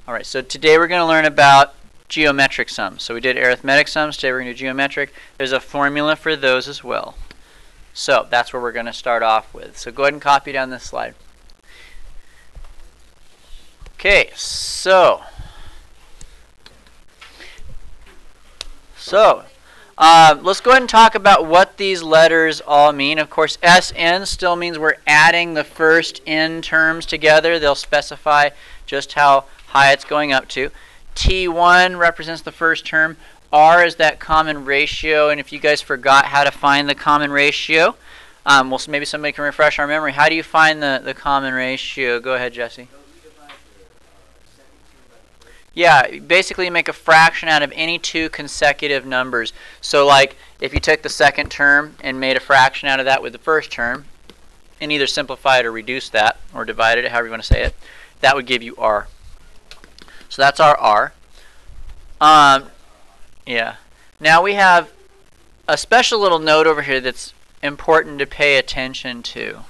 All right, so today we're going to learn about geometric sums. So we did arithmetic sums. Today we're going to do geometric. There's a formula for those as well. So that's where we're going to start off with. So go ahead and copy down this slide. Okay, so let's go ahead and talk about what these letters all mean. Of course, SN still means we're adding the first n terms together. They'll specify just how high it's going up to. T1 represents the first term. R is that common ratio, and if you guys forgot how to find the common ratio, well, maybe somebody can refresh our memory. How do you find the common ratio? Go ahead, Jesse. Yeah, basically you make a fraction out of any two consecutive numbers. So like if you took the second term and made a fraction out of that with the first term, and either simplify it or reduce that, or divide it, however you want to say it, that would give you R. So that's our R. Yeah. Now we have a special little note over here that's important to pay attention to.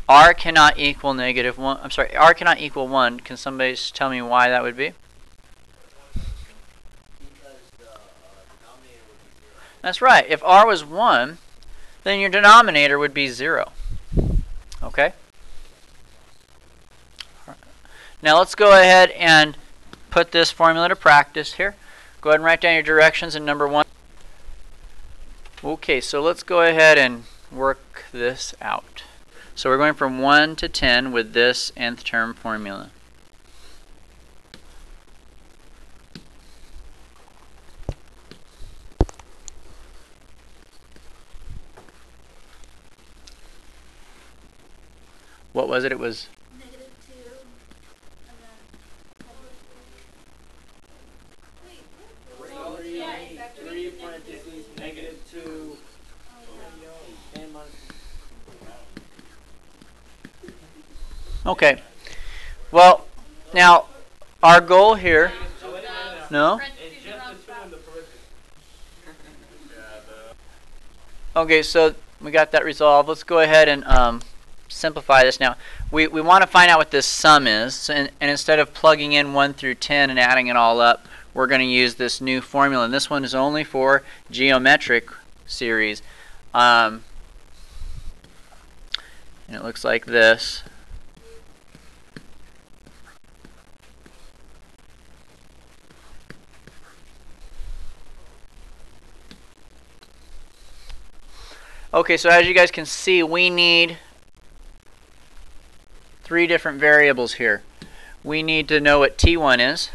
R cannot equal negative 1. I'm sorry, R cannot equal 1. Can somebody tell me why that would be? That's right. If R was 1, then your denominator would be 0. Okay? Now let's go ahead and put this formula to practice here. Go ahead and write down your directions in number 1. Okay, so let's go ahead and work this out. So we're going from 1 to 10 with this nth term formula. What was it? It was -2. Three parentheses, -2. okay. Well, now our goal here. No? Okay, so we got that resolved. Let's go ahead and simplify this now. We want to find out what this sum is, and instead of plugging in 1 through 10 and adding it all up, we're going to use this new formula. And this one is only for geometric series. And it looks like this. Okay, so as you guys can see, we need 3 different variables here. We need to know what T1 is.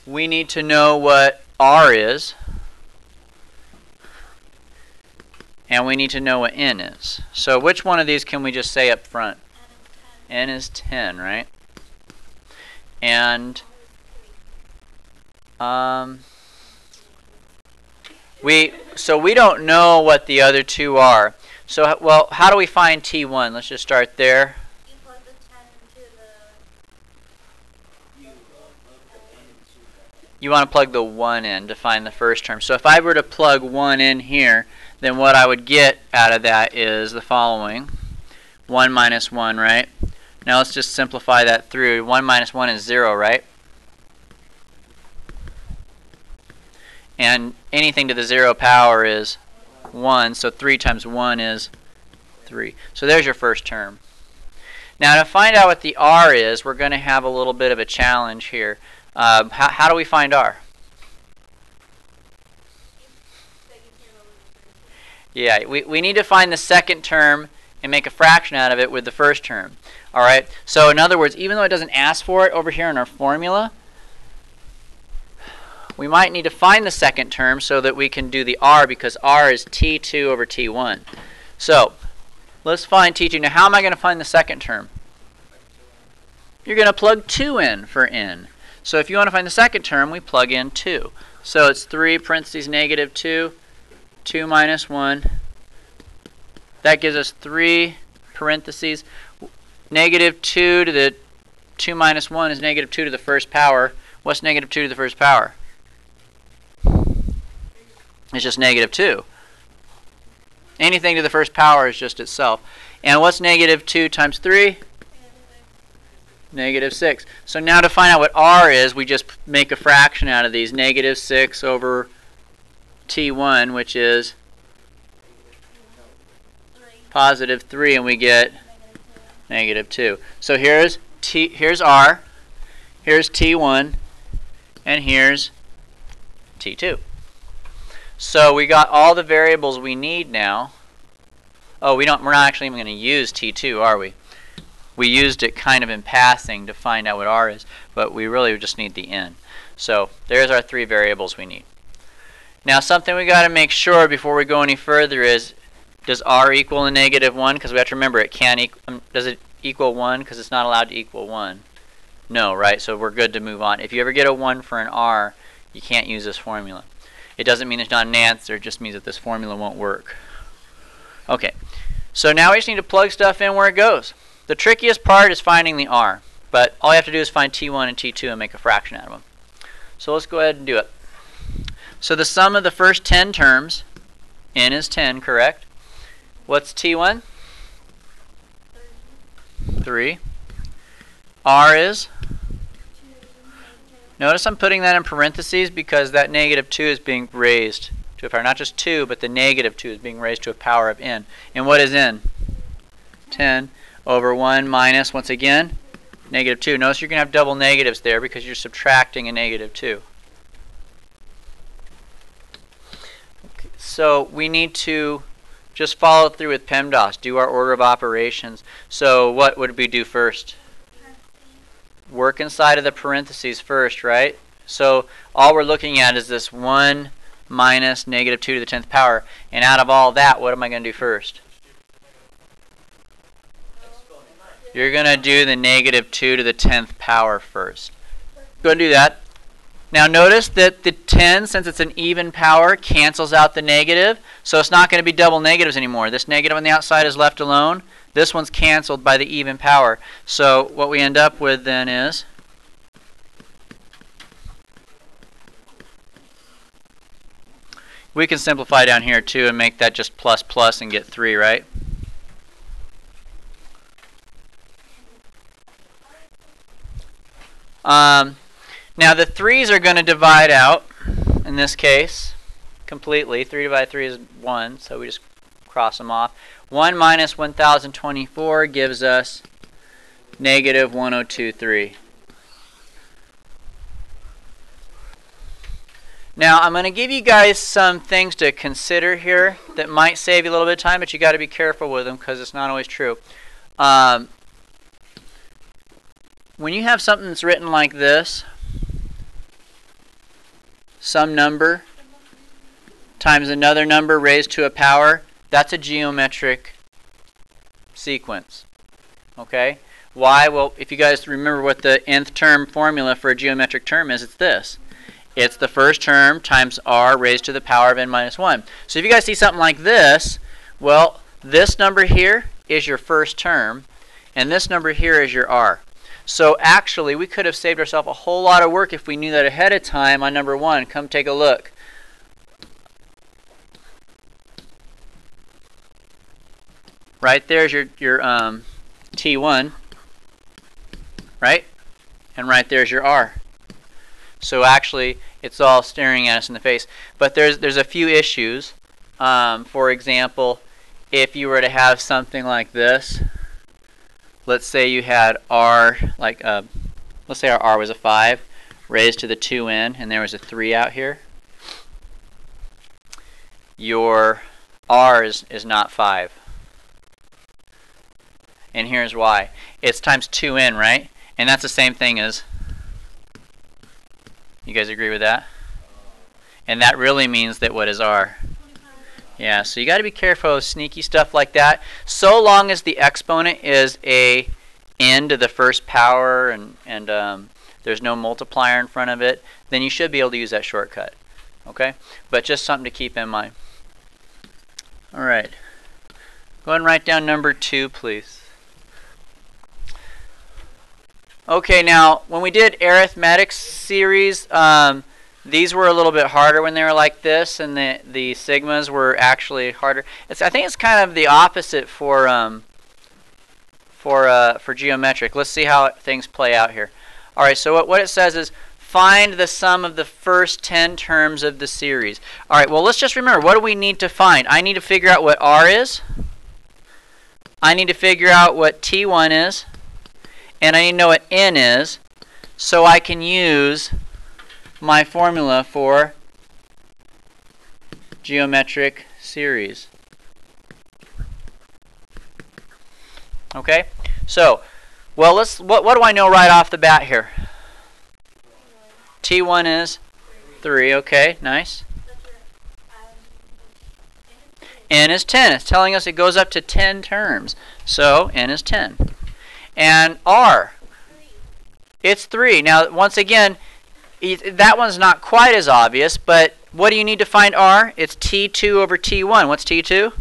We need to know what R is. And we need to know what N is. So which one of these can we just say up front? N is 10, right? And so we don't know what the other two are. So, well, how do we find T1? Let's just start there. You plug the 10 into the... You want to plug the 1 in to find the first term. So if I were to plug 1 in here, then what I would get out of that is the following. 1 minus 1, right? Now let's just simplify that through. 1 minus 1 is 0, right? And anything to the 0 power is 1, so 3 times 1 is 3. So there's your first term. Now to find out what the R is, we're going to have a little bit of a challenge here. How do we find R? Yeah, we need to find the second term and make a fraction out of it with the first term. Alright, so in other words, even though it doesn't ask for it over here in our formula, we might need to find the second term so that we can do the R, because R is T2 over T1. So let's find T2. Now how am I going to find the second term? You're going to plug 2 in for N. So if you want to find the second term, we plug in 2. So it's 3 parentheses -2, 2 minus 1. That gives us 3 parentheses. -2 to the 2 minus 1 is -2 to the first power. What's -2 to the first power? It's just -2. Anything to the first power is just itself. And what's -2 times 3? -6. So now to find out what r is, we just make a fraction out of these. -6 over t1, which is 3, and we get -2. So here's r, here's t1, and here's t2. So we got all the variables we need now. Oh, we're not actually even going to use t2, are we? We used it kind of in passing to find out what r is, but we really just need the n. So there's our 3 variables we need. Now something we got to make sure before we go any further is, does r equal a -1? Because we have to remember it can't equal, does it equal 1? Because it's not allowed to equal 1. No, right? So we're good to move on. If you ever get a 1 for an r, you can't use this formula. It doesn't mean there's not an answer, it just means that this formula won't work. Okay, so now we just need to plug stuff in where it goes. The trickiest part is finding the r, but all you have to do is find t1 and t2 and make a fraction out of them. So let's go ahead and do it. So the sum of the first 10 terms, n is 10, correct? What's t1? 3. R is? Notice I'm putting that in parentheses because that -2 is being raised to a power. Not just 2, but the -2 is being raised to a power of n. And what is n? 10 over 1 minus, once again, -2. Notice you're going to have double negatives there because you're subtracting a -2. Okay, so we need to just follow through with PEMDAS, do our order of operations. So what would we do first? Work inside of the parentheses first, right? So all we're looking at is this 1 minus -2 to the 10th power. And out of all that, what am I going to do first? You're going to do the -2 to the 10th power first. Go ahead and do that. Now notice that the 10, since it's an even power, cancels out the negative. So it's not going to be double negatives anymore. This negative on the outside is left alone. This one's canceled by the even power. So what we end up with then is we can simplify down here too and make that just plus plus and get 3, right? Now the 3's are going to divide out in this case completely. 3 divided by 3 is 1, so we just cross them off. 1 minus 1024 gives us -1023. Now I'm going to give you guys some things to consider here that might save you a little bit of time, but you got to be careful with them because it's not always true. When you have something that's written like this, some number times another number raised to a power, that's a geometric sequence. Okay? Why? Well, if you guys remember what the nth term formula for a geometric term is, it's this. It's the first term times r raised to the power of n minus 1. So if you guys see something like this, well, this number here is your first term, and this number here is your r. So actually, we could have saved ourselves a whole lot of work if we knew that ahead of time on number 1. Come take a look. Right there's your T1, right? And right there's your R. So actually, it's all staring at us in the face. But there's a few issues. For example, if you were to have something like this, let's say you had R, let's say our R was a 5 raised to the 2n, and there was a 3 out here. Your R is not 5. And here's why. It's times 2n, right? And that's the same thing as, you guys agree with that? And that really means that what is R? Yeah, so you got to be careful of sneaky stuff like that. So long as the exponent is a n to the first power and there's no multiplier in front of it, then you should be able to use that shortcut. Okay? But just something to keep in mind. All right. Go ahead and write down number 2, please. Okay, now when we did arithmetic series, these were a little bit harder when they were like this, and the sigmas were actually harder. I think it's kind of the opposite for for geometric. Let's see how things play out here. All right, so what it says is find the sum of the first 10 terms of the series. All right, well, let's just remember, what do we need to find? I need to figure out what R is. I need to figure out what T1 is. And I need to know what N is, so I can use my formula for geometric series. Okay? So, well, what do I know right off the bat here? T1 is 3. Okay, nice. N is 10. It's telling us it goes up to 10 terms. So, N is 10. And R, it's 3. Now, once again, that one's not quite as obvious, but what do you need to find R? It's T2 over T1. What's T2?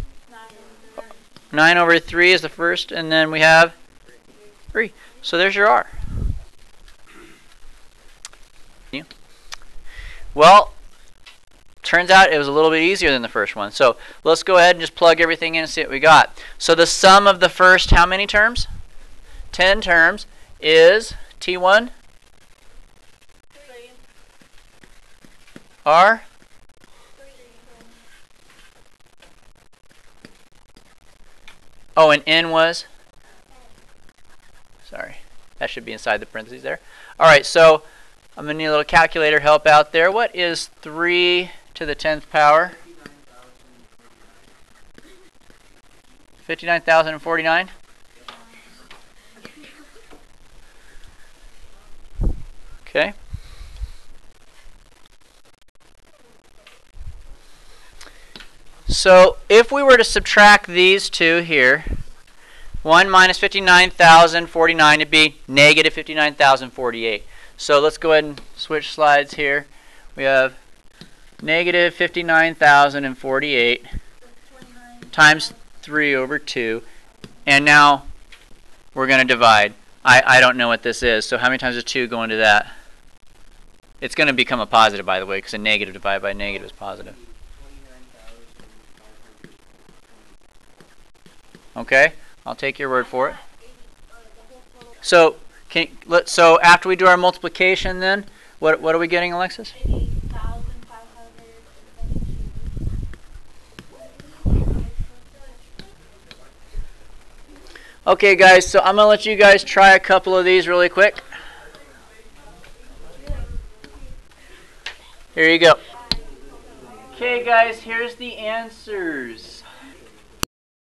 9 over 3 is the first, and then we have 3. So there's your R. Well, turns out it was a little bit easier than the first one. So let's go ahead and just plug everything in and see what we got. So the sum of the first how many terms? 10 terms is T1? R? Oh, and N was? Sorry, that should be inside the parentheses there. All right, so I'm going to need a little calculator help out there. What is 3 to the 10th power? 59,049? Okay. So if we were to subtract these two here, 1 minus 59,049 would be negative 59,048. So let's go ahead and switch slides here. We have negative 59,048 times 3 over 2. And now we're going to divide. I don't know what this is. So how many times does 2 go into that? It's going to become a positive, by the way, because a negative divided by negative is positive. Okay, I'll take your word for it. So, so after we do our multiplication, then what are we getting, Alexis? 88,572. Okay, guys. So I'm gonna let you guys try a couple of these really quick. Here you go. Okay, guys. Here's the answers.